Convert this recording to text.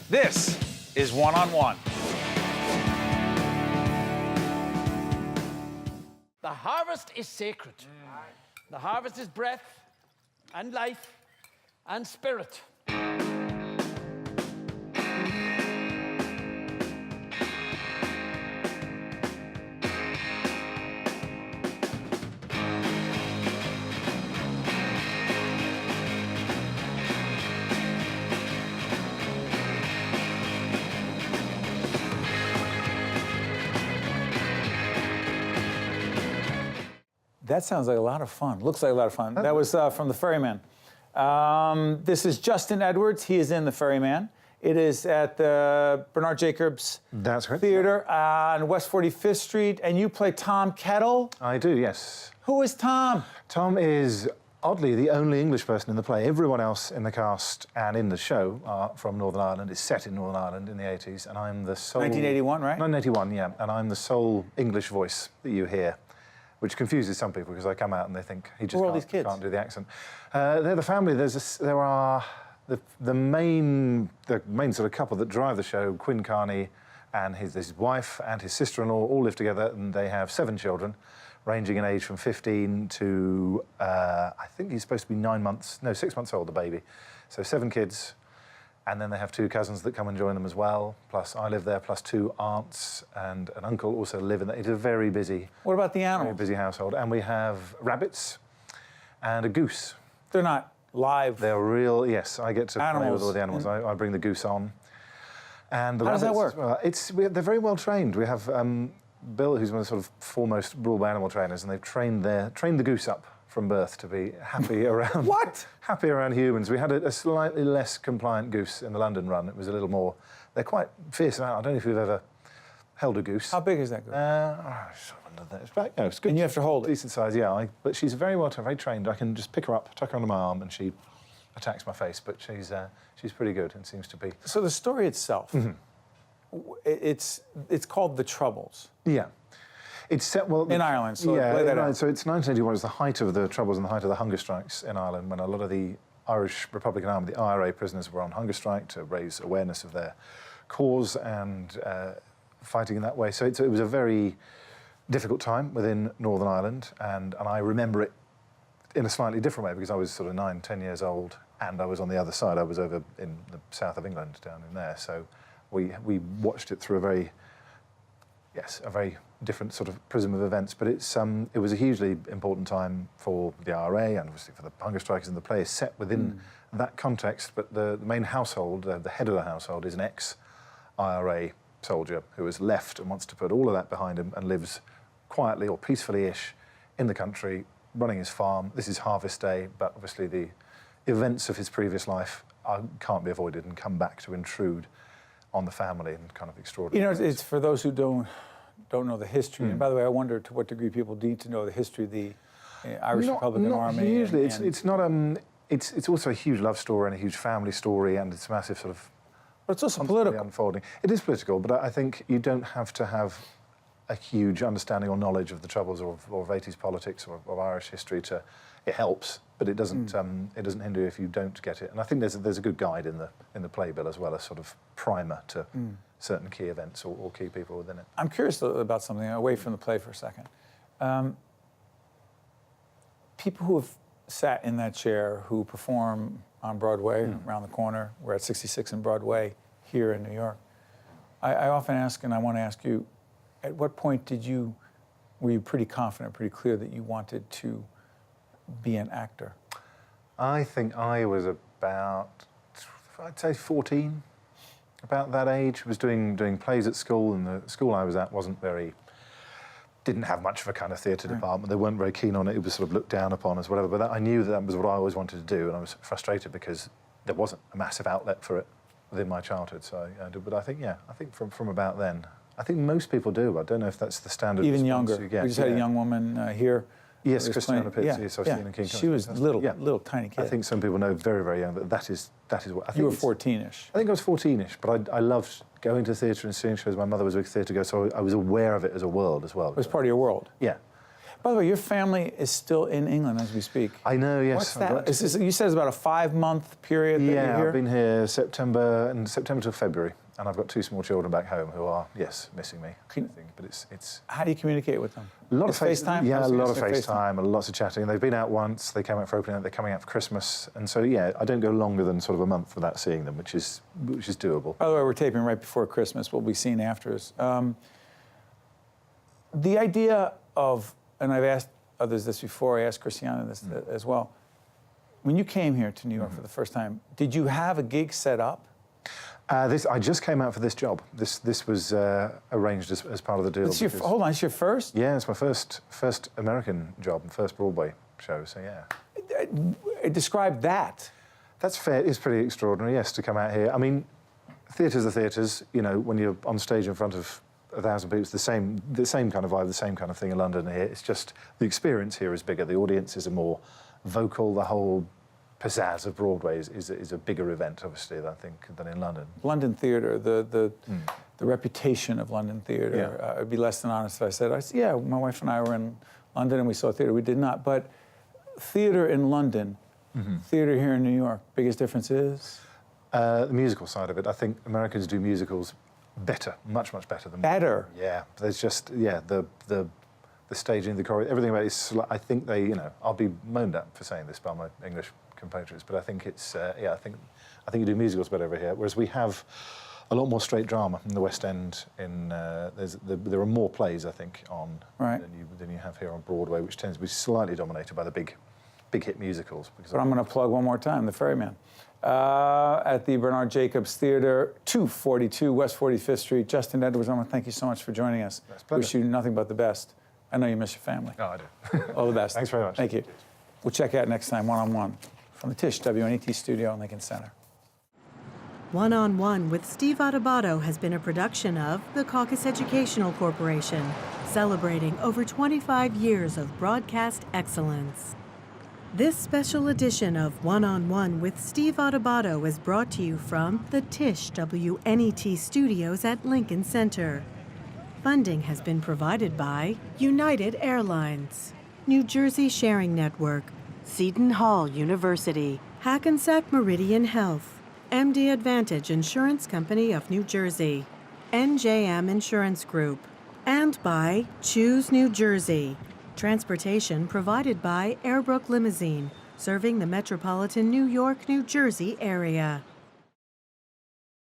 This is One on One. The harvest is sacred. The harvest is breath and life and spirit. That sounds like a lot of fun. Looks like a lot of fun. That was from the Ferryman. This is Justin Edwards. He is in the Ferryman. It is at the Bernard Jacobs Theater on West 45th Street, and you play Tom Kettle. I do, yes. Who is Tom? Tom is, oddly, the only English person in the play. Everyone else in the cast and in the show are from Northern Ireland. It's set in Northern Ireland in the 80s, and I'm the sole... 1981, right? 1981, yeah. And I'm the sole English voice that you hear, which confuses some people because I come out and they think he just can't do the accent. They're the family. There are the main sort of couple that drive the show, Quinn Carney and his wife and his sister-in-law all live together, and they have 7 children, ranging in age from 15 to, I think he's supposed to be 6 months old, the baby. So 7 kids. And then they have 2 cousins that come and join them as well. Plus, I live there, plus 2 aunts and an uncle also live in there. It's a very busy... What about the animals? Very busy household. And we have rabbits and a goose. They're not live. They're real, yes. I get to animals. play with all the animals. I bring the goose on. And the How does that rabbits work? as well. They're very well trained. We have Bill, who's one of the sort of foremost rural animal trainers, and they've trained the goose up from birth to be happy around... What? Happy around humans. We had a slightly less compliant goose in the London run. It was a little more... They're quite fierce. I don't know if you've ever held a goose. How big is that goose? It's good. And you have to hold it? Decent size, yeah. But she's very trained. I can just pick her up, tuck her under my arm, and she attacks my face. But she's pretty good and seems to be... So the story itself, it's called The Troubles. Yeah. It's set in Ireland. So yeah, lay that out. So it's 1981. It's the height of the Troubles and the height of the hunger strikes in Ireland, when a lot of the Irish Republican Army, the IRA prisoners, were on hunger strike to raise awareness of their cause and fighting in that way. So it was a very difficult time within Northern Ireland, and I remember it in a slightly different way because I was sort of 9, 10 years old, and I was on the other side. I was over in the south of England, down in there. So we watched it through a very different sort of prism of events, but it was a hugely important time for the IRA and obviously for the hunger strikers, and the play is set within that context. But the main household, the head of the household, is an ex-IRA soldier who has left and wants to put all of that behind him and lives quietly or peacefully-ish in the country, running his farm. This is harvest day, but obviously the events of his previous life can't be avoided and come back to intrude on the family in kind of extraordinary ways. It's for those who don't know the history. And by the way, I wonder to what degree people need to know the history of the Irish Republican Army. Usually, it's not. It's also a huge love story and a huge family story, and it's a massive sort of. But it's also political. Unfolding. It is political, but I think you don't have to have a huge understanding or knowledge of the Troubles or of 80s politics or of Irish history to. It helps, but it doesn't. It doesn't hinder you if you don't get it. And I think there's a good guide in the playbill as well, a sort of primer to. Certain key events or key people within it. I'm curious about something, away from the play for a second. People who have sat in that chair, who perform on Broadway, around the corner, we're at 66 and Broadway here in New York, I often ask, and I want to ask you, at what point were you pretty confident, pretty clear that you wanted to be an actor? I think I was about, I'd say 14. About that age, was doing plays at school, and the school I was at didn't have much of a kind of theatre department. They weren't very keen on it. It was sort of looked down upon as whatever. But I knew that was what I always wanted to do, and I was frustrated because there wasn't a massive outlet for it within my childhood. So I did. But I think from about then, I think most people do. I don't know if that's the standard. Even younger. You get. We just had a young woman here. Yes, Christiana Pitts. Yeah, yes, I've seen in King Kong. She was little tiny kid. I think some people know very, very young that is what I think. You were 14-ish. I think I was 14-ish, but I loved going to theatre and seeing shows. My mother was a big theatre goer, so I was aware of it as a world as well. It was part of your world. Yeah. By the way, your family is still in England as we speak. I know, yes. What's that? You said it's about a 5-month period that you're here? Yeah, I've been here September till February, and I've got 2 small children back home who are, yes, missing me. But it's How do you communicate with them? a lot of FaceTime? Yeah, a lot of FaceTime, lots of chatting. They've been out once. They came out for opening night. They're coming out for Christmas, and so yeah, I don't go longer than sort of a month without seeing them, which is doable. By the way, we're taping right before Christmas. We'll be seen after us. The idea of, and I've asked others this before. I asked Christiana this as well. When you came here to New York for the first time, did you have a gig set up? I just came out for this job. This was arranged as part of the deal. Hold on, it's your first? Yeah, it's my first American job and first Broadway show. So yeah. Describe that. That's fair. It's pretty extraordinary, yes, to come out here. I mean, theatres are theatres. You know, when you're on stage in front of 1,000 people, it's the same kind of vibe, the same kind of thing in London and here. It's just the experience here is bigger. The audiences are more vocal. The whole pizzazz of Broadway is a bigger event, obviously, I think, than in London. London theatre, the reputation of London theatre. Yeah. I'd be less than honest if I said, yeah, my wife and I were in London and we saw theatre. We did not. But theatre in London, theatre here in New York, biggest difference is? The musical side of it. I think Americans do musicals better, much better than... Better? Yeah. There's just, the staging, the choreo, everything about it is... I think they, you know, I'll be moaned at for saying this by my English compatriots, but I think it's, I think you do musicals better over here, whereas we have a lot more straight drama in the West End. There are more plays, I think, on than you have here on Broadway, which tends to be slightly dominated by the big hit musicals. But I'm going to plug one more time, The Ferryman. At the Bernard Jacobs Theatre, 242 West 45th Street. Justin Edwards, I want to thank you so much for joining us. Wish you nothing but the best. I know you miss your family. Oh, I do. All the best. Thanks very much. Thank you. We'll check out next time, one-on-one, from the Tisch WNET studio in Lincoln Center. One-on-One with Steve Adubato has been a production of the Caucus Educational Corporation, celebrating over 25 years of broadcast excellence. This special edition of One-on-One with Steve Adubato is brought to you from the Tisch WNET studios at Lincoln Center. Funding has been provided by United Airlines, New Jersey Sharing Network, Seton Hall University, Hackensack Meridian Health, MD Advantage Insurance Company of New Jersey, NJM Insurance Group, and by Choose New Jersey. Transportation provided by Airbrook Limousine, serving the metropolitan New York, New Jersey area.